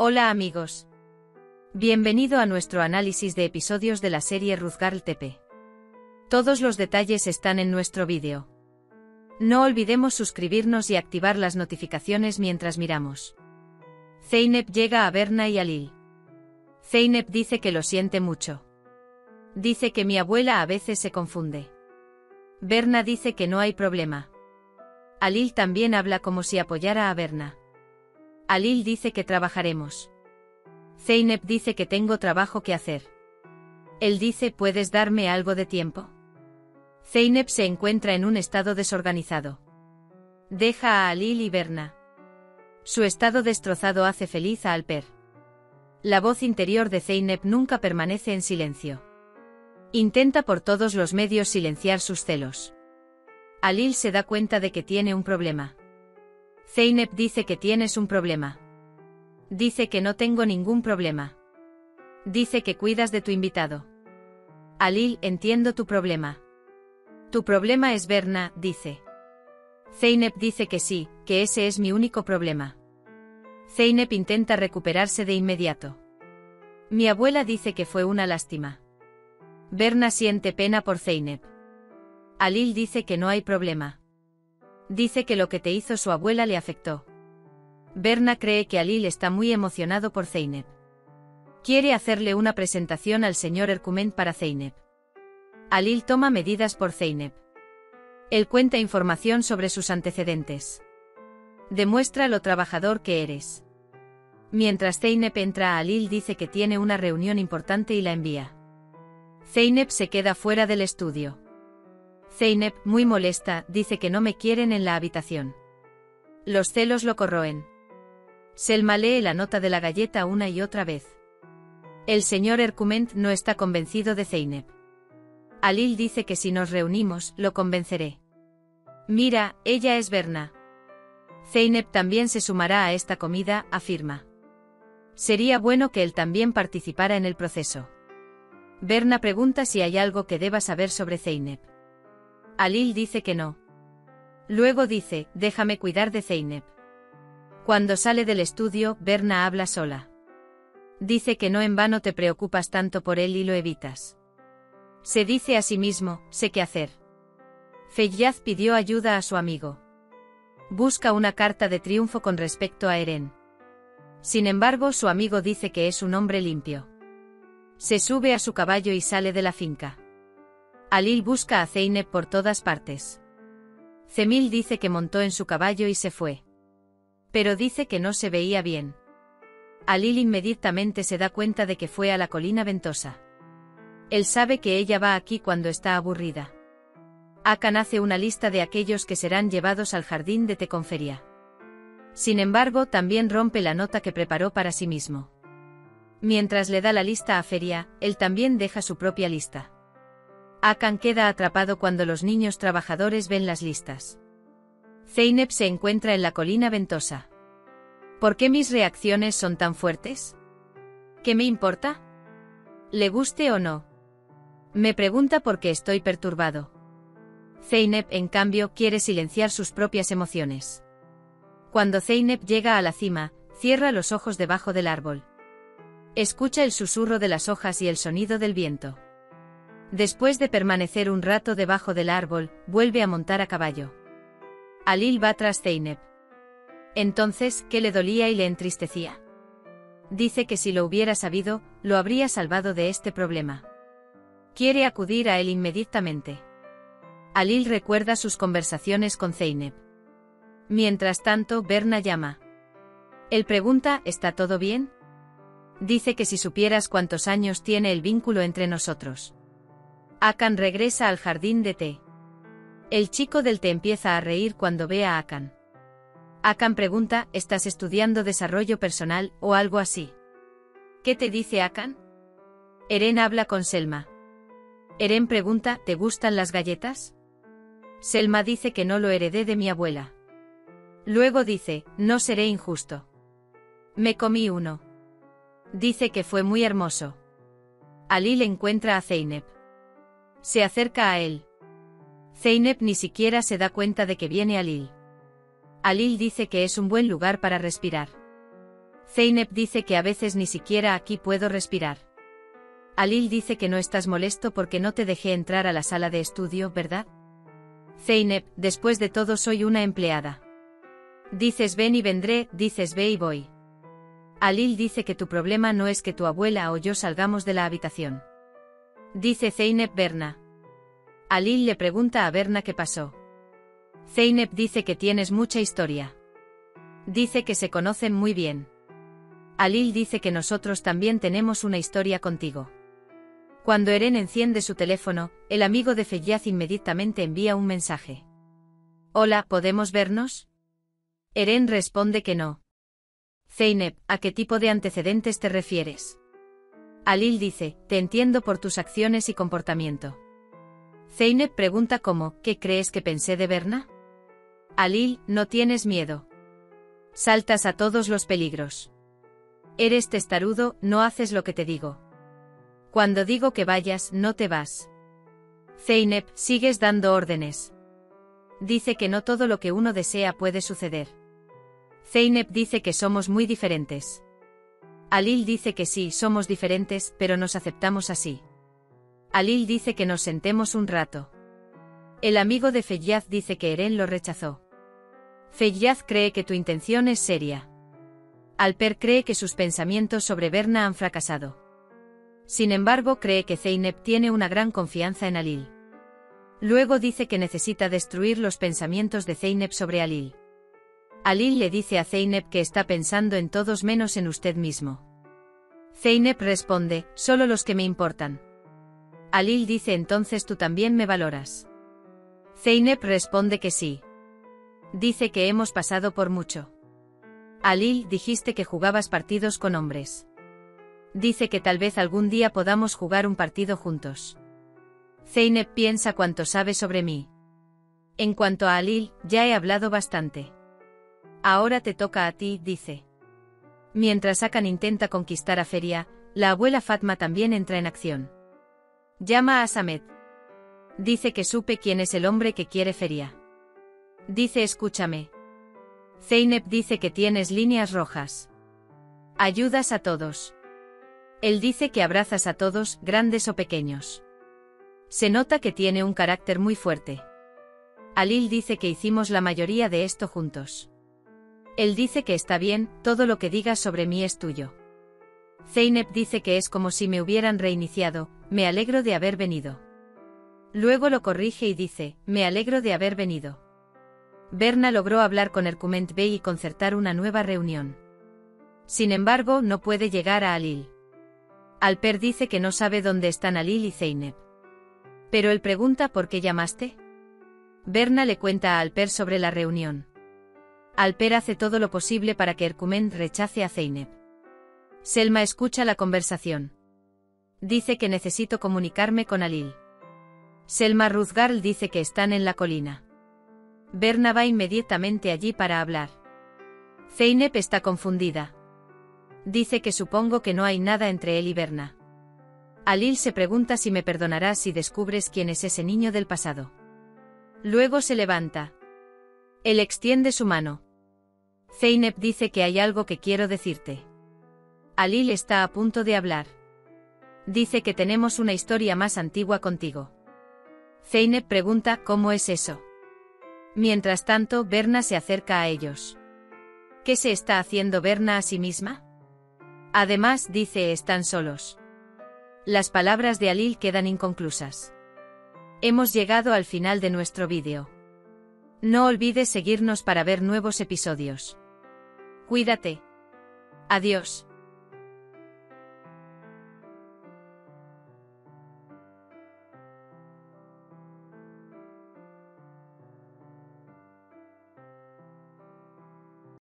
Hola amigos. Bienvenido a nuestro análisis de episodios de la serie Ruth Girl TP. Todos los detalles están en nuestro vídeo. No olvidemos suscribirnos y activar las notificaciones mientras miramos. Zeynep llega a Berna y a Lil. Zeynep dice que lo siente mucho. Dice que mi abuela a veces se confunde. Berna dice que no hay problema. Alil también habla como si apoyara a Berna. Alil dice que trabajaremos. Zeynep dice que tengo trabajo que hacer. Él dice, ¿puedes darme algo de tiempo? Zeynep se encuentra en un estado desorganizado. Deja a Alil y Berna. Su estado destrozado hace feliz a Alper. La voz interior de Zeynep nunca permanece en silencio. Intenta por todos los medios silenciar sus celos. Alil se da cuenta de que tiene un problema. Zeynep dice que tienes un problema. Dice que no tengo ningún problema. Dice que cuidas de tu invitado. Alil, entiendo tu problema. Tu problema es Berna, dice. Zeynep dice que sí, que ese es mi único problema. Zeynep intenta recuperarse de inmediato. Mi abuela dice que fue una lástima. Berna siente pena por Zeynep. Alil dice que no hay problema. Dice que lo que te hizo su abuela le afectó. Berna cree que Alil está muy emocionado por Zeynep. Quiere hacerle una presentación al señor Erkument para Zeynep. Alil toma medidas por Zeynep. Él cuenta información sobre sus antecedentes. Demuestra lo trabajador que eres. Mientras Zeynep entra, Alil dice que tiene una reunión importante y la envía. Zeynep se queda fuera del estudio. Zeynep, muy molesta, dice que no me quieren en la habitación. Los celos lo corroen. Selma lee la nota de la galleta una y otra vez. El señor Erkument no está convencido de Zeynep. Alil dice que si nos reunimos, lo convenceré. Mira, ella es Berna. Zeynep también se sumará a esta comida, afirma. Sería bueno que él también participara en el proceso. Berna pregunta si hay algo que deba saber sobre Zeynep. Alil dice que no. Luego dice, déjame cuidar de Zeynep. Cuando sale del estudio, Berna habla sola. Dice que no en vano te preocupas tanto por él y lo evitas. Se dice a sí mismo, sé qué hacer. Feyyaz pidió ayuda a su amigo. Busca una carta de triunfo con respecto a Eren. Sin embargo, su amigo dice que es un hombre limpio. Se sube a su caballo y sale de la finca. Alil busca a Zeynep por todas partes. Zemil dice que montó en su caballo y se fue. Pero dice que no se veía bien. Alil inmediatamente se da cuenta de que fue a la colina ventosa. Él sabe que ella va aquí cuando está aburrida. Akan hace una lista de aquellos que serán llevados al jardín de Teconferia. Sin embargo, también rompe la nota que preparó para sí mismo. Mientras le da la lista a Feria, él también deja su propia lista. Akan queda atrapado cuando los niños trabajadores ven las listas. Zeynep se encuentra en la colina ventosa. ¿Por qué mis reacciones son tan fuertes? ¿Qué me importa? ¿Le guste o no? Me pregunta por qué estoy perturbado. Zeynep, en cambio, quiere silenciar sus propias emociones. Cuando Zeynep llega a la cima, cierra los ojos debajo del árbol. Escucha el susurro de las hojas y el sonido del viento. Después de permanecer un rato debajo del árbol, vuelve a montar a caballo. Alil va tras Zeynep. Entonces, ¿qué le dolía y le entristecía? Dice que si lo hubiera sabido, lo habría salvado de este problema. Quiere acudir a él inmediatamente. Alil recuerda sus conversaciones con Zeynep. Mientras tanto, Berna llama. Él pregunta, ¿está todo bien? Dice que si supieras cuántos años tiene el vínculo entre nosotros. Akan regresa al jardín de té. El chico del té empieza a reír cuando ve a Akan. Akan pregunta, ¿estás estudiando desarrollo personal o algo así? ¿Qué te dice Akan? Eren habla con Selma. Eren pregunta, ¿te gustan las galletas? Selma dice que no lo heredé de mi abuela. Luego dice, no seré injusto. Me comí uno. Dice que fue muy hermoso. Alil encuentra a Zeynep. Se acerca a él. Zeynep ni siquiera se da cuenta de que viene Alil. Alil dice que es un buen lugar para respirar. Zeynep dice que a veces ni siquiera aquí puedo respirar. Alil dice que no estás molesto porque no te dejé entrar a la sala de estudio, ¿verdad? Zeynep, después de todo soy una empleada. Dices ven y vendré, dices ve y voy. Alil dice que tu problema no es que tu abuela o yo salgamos de la habitación. Dice Zeynep Berna. Alil le pregunta a Berna qué pasó. Zeynep dice que tienes mucha historia. Dice que se conocen muy bien. Alil dice que nosotros también tenemos una historia contigo. Cuando Eren enciende su teléfono, el amigo de Feyyaz inmediatamente envía un mensaje. Hola, ¿podemos vernos? Eren responde que no. Zeynep, ¿a qué tipo de antecedentes te refieres? Alil dice, te entiendo por tus acciones y comportamiento. Zeynep pregunta cómo, ¿qué crees que pensé de Berna? Alil, no tienes miedo. Saltas a todos los peligros. Eres testarudo, no haces lo que te digo. Cuando digo que vayas, no te vas. Zeynep, sigues dando órdenes. Dice que no todo lo que uno desea puede suceder. Zeynep dice que somos muy diferentes. Alil dice que sí, somos diferentes, pero nos aceptamos así. Alil dice que nos sentemos un rato. El amigo de Feyyaz dice que Eren lo rechazó. Feyyaz cree que tu intención es seria. Alper cree que sus pensamientos sobre Berna han fracasado. Sin embargo, cree que Zeynep tiene una gran confianza en Alil. Luego dice que necesita destruir los pensamientos de Zeynep sobre Alil. Alil le dice a Zeynep que está pensando en todos menos en usted mismo. Zeynep responde, solo los que me importan. Alil dice entonces tú también me valoras. Zeynep responde que sí. Dice que hemos pasado por mucho. Alil, dijiste que jugabas partidos con hombres. Dice que tal vez algún día podamos jugar un partido juntos. Zeynep piensa cuánto sabe sobre mí. En cuanto a Alil, ya he hablado bastante. Ahora te toca a ti, dice. Mientras Hakan intenta conquistar a Feria, la abuela Fatma también entra en acción. Llama a Samet. Dice que supe quién es el hombre que quiere Feria. Dice escúchame. Zeynep dice que tienes líneas rojas. Ayudas a todos. Él dice que abrazas a todos, grandes o pequeños. Se nota que tiene un carácter muy fuerte. Alil dice que hicimos la mayoría de esto juntos. Él dice que está bien, todo lo que digas sobre mí es tuyo. Zeynep dice que es como si me hubieran reiniciado, me alegro de haber venido. Luego lo corrige y dice, me alegro de haber venido. Berna logró hablar con Ercüment Bey y concertar una nueva reunión. Sin embargo, no puede llegar a Alil. Alper dice que no sabe dónde están Alil y Zeynep. Pero él pregunta ¿por qué llamaste? Berna le cuenta a Alper sobre la reunión. Alper hace todo lo posible para que Ercüment rechace a Zeynep. Selma escucha la conversación. Dice que necesito comunicarme con Alil. Selma Ruzgarl dice que están en la colina. Berna va inmediatamente allí para hablar. Zeynep está confundida. Dice que supongo que no hay nada entre él y Berna. Alil se pregunta si me perdonarás si descubres quién es ese niño del pasado. Luego se levanta. Él extiende su mano. Zeynep dice que hay algo que quiero decirte. Alil está a punto de hablar. Dice que tenemos una historia más antigua contigo. Zeynep pregunta ¿cómo es eso? Mientras tanto, Berna se acerca a ellos. ¿Qué se está haciendo Berna a sí misma? Además, dice están solos. Las palabras de Alil quedan inconclusas. Hemos llegado al final de nuestro vídeo. No olvides seguirnos para ver nuevos episodios. Cuídate. Adiós.